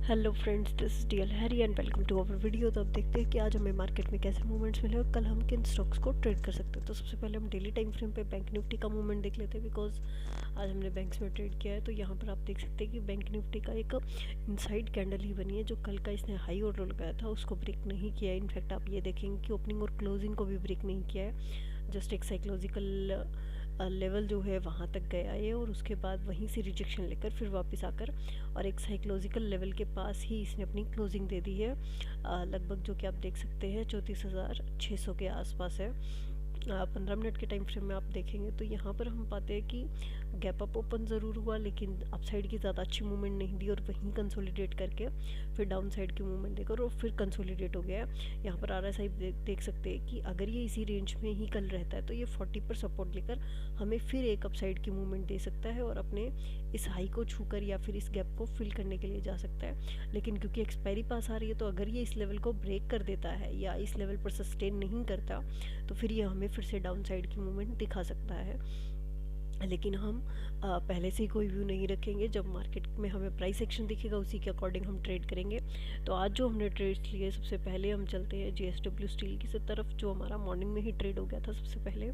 Hello friends, this is DL Harry and welcome to our video. तो अब देखते हैं कि आज हमें मार्केट में कैसे मूवमेंट्स मिले और कल हम किन स्टॉक्स को ट्रेड कर सकते हैं। तो सबसे पहले हम डेली टाइम फ्रेम पे बैंक निफ्टी का मूवमेंट देख लेते हैं, बिकॉज आज हमने बैंक्स में ट्रेड किया है। तो यहाँ पर आप देख सकते हैं कि बैंक निफ्टी का एक इनसाइड कैंडल ही बनी है, जो कल का इसने हाई और लो लगाया था उसको ब्रेक नहीं किया है। इनफैक्ट आप ये देखेंगे कि ओपनिंग और क्लोजिंग को भी ब्रेक नहीं किया है, जस्ट एक साइकोलॉजिकल लेवल जो है वहाँ तक गया है और उसके बाद वहीं से रिजेक्शन लेकर फिर वापस आकर और एक साइकोलॉजिकल लेवल के पास ही इसने अपनी क्लोजिंग दे दी है, लगभग जो कि आप देख सकते हैं 34,600 के आसपास है। 15 मिनट के टाइम फ्रेम में आप देखेंगे तो यहाँ पर हम पाते हैं कि गैप अप ओपन ज़रूर हुआ, लेकिन अपसाइड की ज़्यादा अच्छी मूवमेंट नहीं दी और वहीं कंसोलिडेट करके फिर डाउन साइड की मूवमेंट देकर और फिर कंसोलिडेट हो गया है। यहाँ पर RSI देख सकते हैं कि अगर ये इसी रेंज में ही कल रहता है तो ये 40 पर सपोर्ट लेकर हमें फिर एक अपसाइड की मूवमेंट दे सकता है और अपने इस हाई को छूकर या फिर इस गैप को फिल करने के लिए जा सकता है। लेकिन क्योंकि एक्सपायरी पास आ रही है, तो अगर ये इस लेवल को ब्रेक कर देता है या इस लेवल पर सस्टेन नहीं करता तो फिर ये हमें फिर से डाउन साइड की मूवमेंट दिखा सकता है। लेकिन हम पहले से ही कोई व्यू नहीं रखेंगे। जब मार्केट में हमें प्राइस एक्शन दिखेगा उसी के अकॉर्डिंग हम ट्रेड करेंगे। तो आज जो हमने ट्रेड्स लिए, सबसे पहले हम चलते हैं JSW स्टील की तरफ, जो हमारा मॉर्निंग में ही ट्रेड हो गया था। सबसे पहले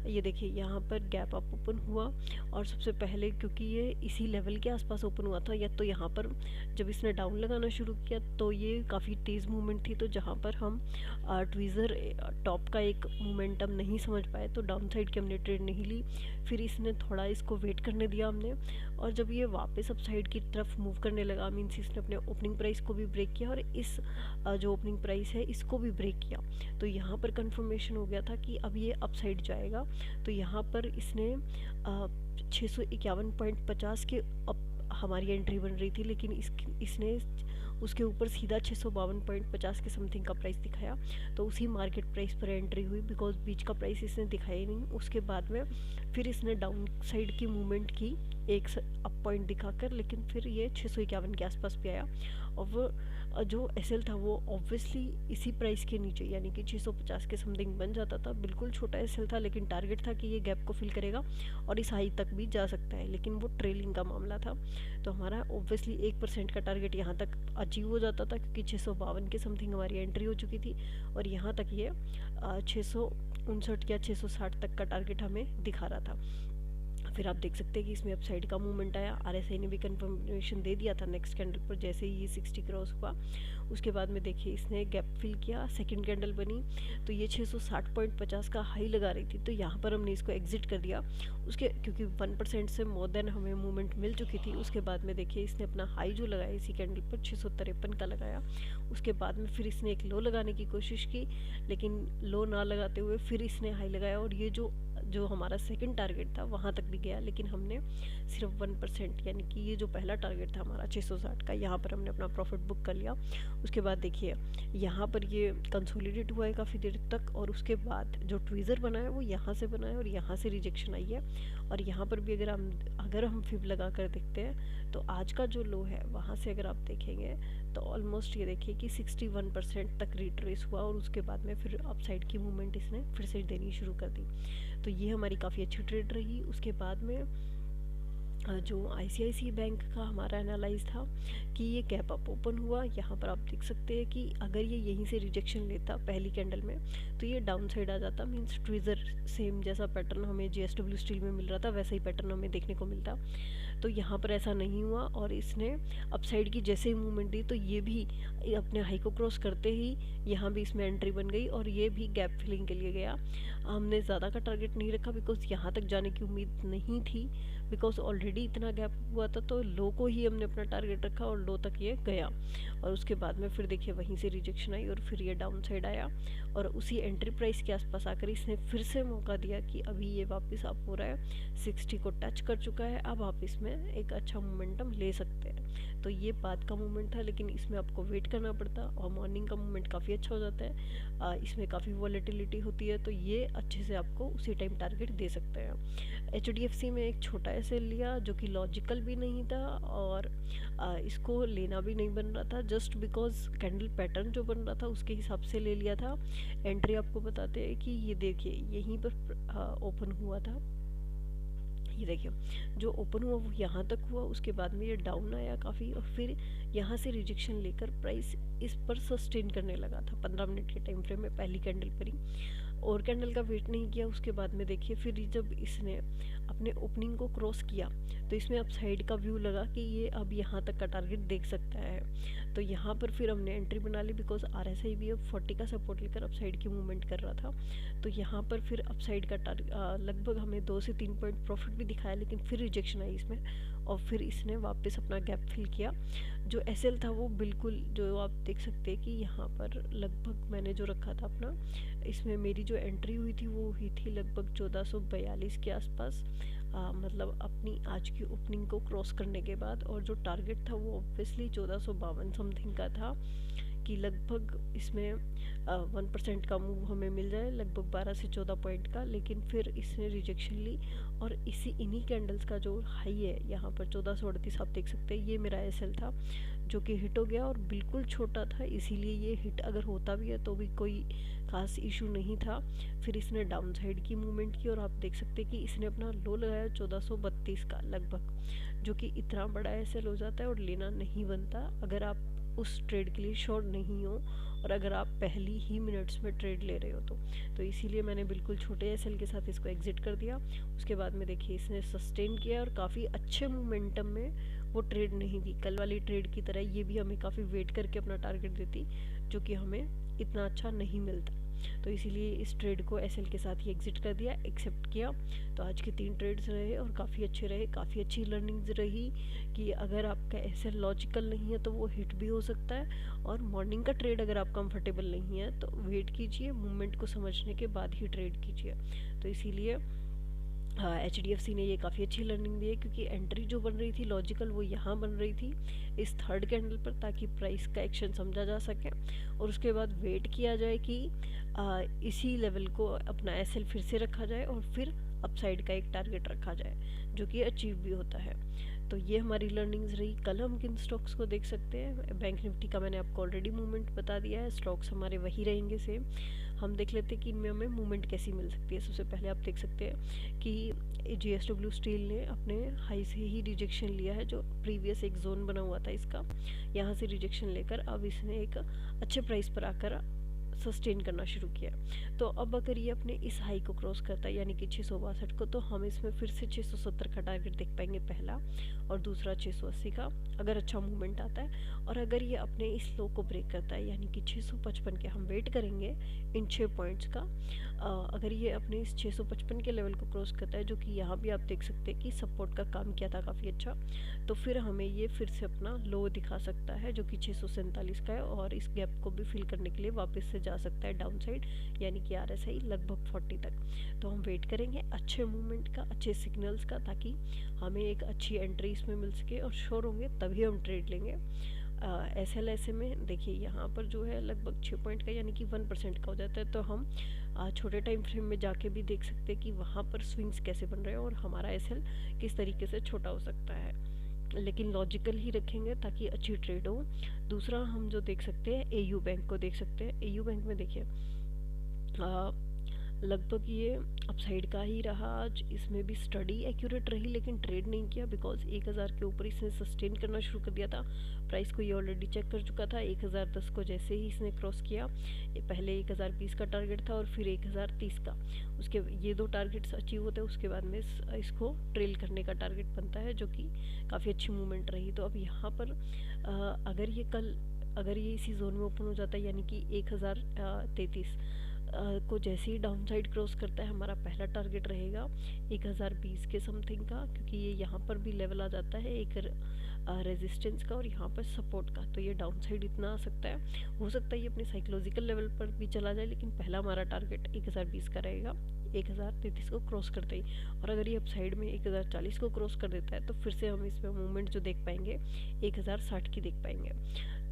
ये देखिए यहाँ पर गैप अप ओपन हुआ और सबसे पहले क्योंकि ये इसी लेवल के आसपास ओपन हुआ था, या तो यहाँ पर जब इसने डाउन लगाना शुरू किया तो ये काफ़ी तेज़ मूवमेंट थी, तो जहाँ पर हम ट्वीज़र टॉप का एक मोमेंटम नहीं समझ पाए तो डाउन साइड की हमने ट्रेड नहीं ली। फिर इसने थोड़ा इसको वेट करने दिया हमने, और जब ये वापस अप साइड की तरफ मूव करने लगा, मीन्स इसने अपने ओपनिंग प्राइस को भी ब्रेक किया और इस जो ओपनिंग प्राइस है इसको भी ब्रेक किया। तो यहाँ पर कंफर्मेशन हो गया था कि अब ये अप साइड जाएगा। तो यहाँ पर इसने 651.50 के हमारी एंट्री बन रही थी, लेकिन इसने उसके ऊपर सीधा 652.50 के समथिंग का प्राइस दिखाया। तो उसी मार्केट प्राइस पर एंट्री हुई, बिकॉज बीच का प्राइस इसने दिखाया ही नहीं। उसके बाद में फिर इसने डाउन साइड की मूवमेंट की एक अप पॉइंट दिखाकर, लेकिन फिर ये 651 के आसपास भी आया और वो जो एसएल था वो ऑब्वियसली इसी प्राइस के नीचे यानी कि 650 के समथिंग बन जाता था। बिल्कुल छोटा एसएल था, लेकिन टारगेट था कि ये गैप को फिल करेगा और इस हाई तक भी जा सकता है, लेकिन वो ट्रेलिंग का मामला था। तो हमारा ऑब्वियसली 1% का टारगेट यहाँ तक अचीव हो जाता था, क्योंकि 652 के समथिंग हमारी एंट्री हो चुकी थी और यहाँ तक ये 659 या 660 तक का टारगेट हमें दिखा रहा था। फिर आप देख सकते हैं कि इसमें अपसाइड का मूवमेंट आया। RSI ने भी कंफर्मेशन दे दिया था नेक्स्ट कैंडल पर, जैसे ही ये 60 क्रॉस हुआ उसके बाद में देखिए इसने गैप फिल किया, सेकंड कैंडल बनी तो ये 660.50 का हाई लगा रही थी। तो यहाँ पर हमने इसको एग्जिट कर दिया उसके, क्योंकि 1% से मोर देन हमें मूवमेंट मिल चुकी थी। उसके बाद में देखिए इसने अपना हाई जो लगाया इसी कैंडल पर 653 का लगाया। उसके बाद में फिर इसने एक लो लगाने की कोशिश की, लेकिन लो ना लगाते हुए फिर इसने हाई लगाया और ये जो हमारा सेकंड टारगेट था वहाँ तक भी गया, लेकिन हमने सिर्फ 1% यानी कि ये जो पहला टारगेट था हमारा 660 का, यहाँ पर हमने अपना प्रॉफिट बुक कर लिया। उसके बाद देखिए यहाँ पर ये कंसोलिडेट हुआ है काफ़ी देर तक और उसके बाद जो ट्वीज़र बना है वो यहाँ से बना है और यहाँ से रिजेक्शन आई है। और यहाँ पर भी अगर हम फिब लगा कर देखते हैं तो आज का जो लो है वहाँ से अगर आप देखेंगे तो ऑलमोस्ट ये देखिए कि 61% तक रिट्रेस हुआ और उसके बाद में फिर अपसाइड की मूवमेंट इसने फिर से देनी शुरू कर दी। तो ये हमारी काफ़ी अच्छी ट्रेड रही। उसके बाद में जो ICICI बैंक का हमारा एनालाइज था कि ये गैप अप ओपन हुआ, यहाँ पर आप देख सकते हैं कि अगर ये यहीं से रिजेक्शन लेता पहली कैंडल में तो ये डाउन साइड आ जाता, मीन्स ट्वीज़र सेम जैसा पैटर्न हमें JSW स्टील में मिल रहा था वैसा ही पैटर्न हमें देखने को मिलता। तो यहाँ पर ऐसा नहीं हुआ और इसने अपसाइड की जैसे ही मूवमेंट दी तो ये भी अपने हाई को क्रॉस करते ही यहाँ भी इसमें एंट्री बन गई और ये भी गैप फिलिंग के लिए गया। हमने ज़्यादा का टारगेट नहीं रखा बिकॉज यहाँ तक जाने की उम्मीद नहीं थी, बिकॉज ऑलरेडी इतना गैप हुआ था। तो लो को ही हमने अपना टारगेट रखा और लो तक ये गया और उसके बाद में फिर देखिए वहीं से रिजेक्शन आई और फिर ये डाउन साइड आया और उसी एंट्री प्राइस के आसपास आकर इसने फिर से मौका दिया कि अभी ये वापस अप हो रहा है, 60 को टच कर चुका है, अब आप इसमें एक अच्छा मोमेंटम ले सकते हैं। तो ये बाद का मूवमेंट था, लेकिन इसमें आपको वेट करना पड़ता और मॉर्निंग का मूवमेंट काफ़ी अच्छा हो जाता है। इसमें काफ़ी वॉलेटिलिटी होती है, तो ये अच्छे से आपको उसी टाइम टारगेट दे सकते हैं। HDFC में एक छोटा ऐसे लिया जो कि लॉजिकल भी नहीं था और इसको लेना भी नहीं बन रहा था, जस्ट बिकॉज कैंडल पैटर्न जो बन रहा था उसके हिसाब से ले लिया था। एंट्री आपको बताते हैं कि ये देखिए यहीं पर ओपन हुआ था, ये देखिए जो ओपन हुआ वो यहाँ तक हुआ, उसके बाद में ये डाउन आया काफ़ी और फिर यहाँ से रिजेक्शन लेकर प्राइस इस पर सस्टेन करने लगा था 15 मिनट के टाइम फ्रेम में पहली कैंडल पर ही, और कैंडल का वेट नहीं किया। उसके बाद में देखिए फिर जब इसने अपने ओपनिंग को क्रॉस किया तो इसमें अब साइड का व्यू लगा कि ये अब यहाँ तक का टारगेट देख सकता है, तो यहाँ पर फिर हमने एंट्री बना ली बिकॉज RSI भी अब 40 का सपोर्ट लेकर अप साइड की मूवमेंट कर रहा था। तो यहाँ पर फिर अप साइड का लगभग हमें 2 से 3 पॉइंट प्रॉफिट भी दिखाया, लेकिन फिर रिजेक्शन आई इसमें और फिर इसने वापस अपना गैप फिल किया। जो SL था वो बिल्कुल जो आप देख सकते हैं कि यहाँ पर लगभग मैंने जो रखा था अपना, इसमें मेरी जो एंट्री हुई थी वो हुई थी लगभग 1442 के आसपास, मतलब अपनी आज की ओपनिंग को क्रॉस करने के बाद, और जो टारगेट था वो ऑब्वियसली 1452 समथिंग का था कि लगभग इसमें 1% का मूव हमें मिल जाए, लगभग 12 से 14 पॉइंट का। लेकिन फिर इसने रिजेक्शन ली और इन्हीं कैंडल्स का जो हाई है यहाँ पर 1438 आप देख सकते हैं, ये मेरा SL था जो कि हिट हो गया और बिल्कुल छोटा था, इसीलिए ये हिट अगर होता भी है तो भी कोई खास इशू नहीं था। फिर इसने डाउन साइड की मूवमेंट की और आप देख सकते हैं कि इसने अपना लो लगाया 1432 का लगभग, जो कि इतना बड़ा SL हो जाता है और लेना नहीं बनता अगर आप उस ट्रेड के लिए श्योर नहीं हो और अगर आप पहली ही मिनट्स में ट्रेड ले रहे हो तो इसीलिए मैंने बिल्कुल छोटे SL के साथ इसको एग्जिट कर दिया। उसके बाद में देखिए इसने सस्टेन किया और काफ़ी अच्छे मोमेंटम में वो ट्रेड नहीं दी, कल वाली ट्रेड की तरह ये भी हमें काफ़ी वेट करके अपना टारगेट देती, जो कि हमें इतना अच्छा नहीं मिलता। तो इसीलिए इस ट्रेड को SL के साथ ही एग्जिट कर दिया, एक्सेप्ट किया। तो आज के 3 ट्रेड्स रहे और काफ़ी अच्छे रहे, काफ़ी अच्छी लर्निंग्स रही कि अगर आपका SL लॉजिकल नहीं है तो वो हिट भी हो सकता है, और मॉर्निंग का ट्रेड अगर आप कंफर्टेबल नहीं है तो वेट कीजिए, मूवमेंट को समझने के बाद ही ट्रेड कीजिए। तो इसीलिए HDFC ने ये काफ़ी अच्छी लर्निंग दी है, क्योंकि एंट्री जो बन रही थी लॉजिकल वो यहाँ बन रही थी इस थर्ड कैंडल पर, ताकि प्राइस का एक्शन समझा जा सके और उसके बाद वेट किया जाए कि इसी लेवल को अपना SL फिर से रखा जाए और फिर अपसाइड का एक टारगेट रखा जाए जो कि अचीव भी होता है। तो ये हमारी लर्निंग्स रही। कल हम किन स्टॉक्स को देख सकते हैं, बैंक निफ्टी का मैंने आपको ऑलरेडी मूवमेंट बता दिया है, स्टॉक्स हमारे वही रहेंगे सेम। हम देख लेते हैं कि इनमें हमें मूवमेंट कैसी मिल सकती है। सबसे पहले आप देख सकते हैं कि JSW स्टील ने अपने हाई से ही रिजेक्शन लिया है, जो प्रीवियस एक जोन बना हुआ था इसका, यहाँ से रिजेक्शन लेकर अब इसने एक अच्छे प्राइस पर आकर सस्टेन करना शुरू किया। तो अब अगर ये अपने इस हाई को क्रॉस करता है यानी कि 662 को, तो हम इसमें फिर से 670 का टारगेट देख पाएंगे पहला, और दूसरा 680 का अगर अच्छा मूवमेंट आता है। और अगर ये अपने इस लो को ब्रेक करता है यानी कि 655 के, हम वेट करेंगे इन 6 पॉइंट्स का, अगर ये अपने इस 655 के लेवल को क्रॉस करता है, जो कि यहाँ भी आप देख सकते हैं कि सपोर्ट का काम किया था काफ़ी अच्छा, तो फिर हमें ये फिर से अपना लो दिखा सकता है जो कि 647 का है, और इस गैप को भी फिल करने के लिए वापस से जा सकता है डाउन साइड यानी कि RSI लगभग 40 तक। तो हम वेट करेंगे अच्छे मूवमेंट का, अच्छे सिग्नल्स का, ताकि हमें एक अच्छी एंट्री इसमें मिल सके और श्योर होंगे तभी हम ट्रेड लेंगे। SL में देखिए यहाँ पर जो है लगभग 6 पॉइंट का यानी कि 1% का हो जाता है, तो हम छोटे टाइम फ्रेम में जाके भी देख सकते हैं कि वहाँ पर स्विंग्स कैसे बन रहे हैं और हमारा SL किस तरीके से छोटा हो सकता है, लेकिन लॉजिकल ही रखेंगे ताकि अच्छी ट्रेड हो। दूसरा हम जो देख सकते हैं AU बैंक को देख सकते हैं। AU बैंक में देखिए लगभग ये अपसाइड का ही रहा आज, इसमें भी स्टडी एक्यूरेट रही लेकिन ट्रेड नहीं किया बिकॉज 1000 के ऊपर इसने सस्टेन करना शुरू कर दिया था। प्राइस को ये ऑलरेडी चेक कर चुका था। 1010 को जैसे ही इसने क्रॉस किया, ये पहले 1020 का टारगेट था और फिर 1030 का, उसके ये 2 टारगेट्स अचीव होते हैं, उसके बाद में इसको ट्रेल करने का टारगेट बनता है, जो कि काफ़ी अच्छी मूवमेंट रही। तो अब यहाँ पर अगर ये इसी जोन में ओपन हो जाता है यानी कि 1033 को जैसे ही डाउन साइड क्रॉस करता है, हमारा पहला टारगेट रहेगा 1020 के समथिंग का, क्योंकि ये यहाँ पर भी लेवल आ जाता है एक रेजिस्टेंस का और यहाँ पर सपोर्ट का। तो ये डाउन साइड इतना आ सकता है, हो सकता है ये अपने साइकोलॉजिकल लेवल पर भी चला जाए, लेकिन पहला हमारा टारगेट 1020 का रहेगा 1033 को क्रॉस करते ही। और अगर ये अप साइड में 1040 को क्रॉस कर देता है तो फिर से हम इसमें मूवमेंट जो देख पाएंगे 1060 की देख पाएंगे।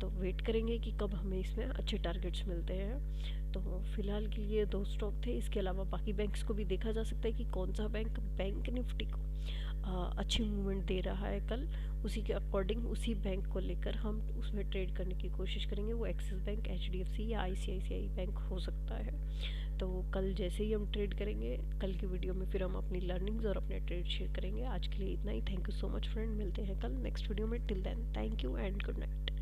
तो वेट करेंगे कि कब हमें इसमें अच्छे टारगेट्स मिलते हैं। तो फिलहाल के लिए 2 स्टॉक थे, इसके अलावा बाकी बैंक्स को भी देखा जा सकता है कि कौन सा बैंक निफ्टी को अच्छी मूवमेंट दे रहा है कल, उसी के अकॉर्डिंग उसी बैंक को लेकर हम उसमें ट्रेड करने की कोशिश करेंगे। वो एक्सिस बैंक, HDFC या ICICI बैंक हो सकता है। तो कल जैसे ही हम ट्रेड करेंगे, कल की वीडियो में फिर हम अपनी लर्निंग्स और अपने ट्रेड शेयर करेंगे। आज के लिए इतना ही। Thank you so much friend, मिलते हैं कल नेक्स्ट वीडियो में। Till then thank you and good night.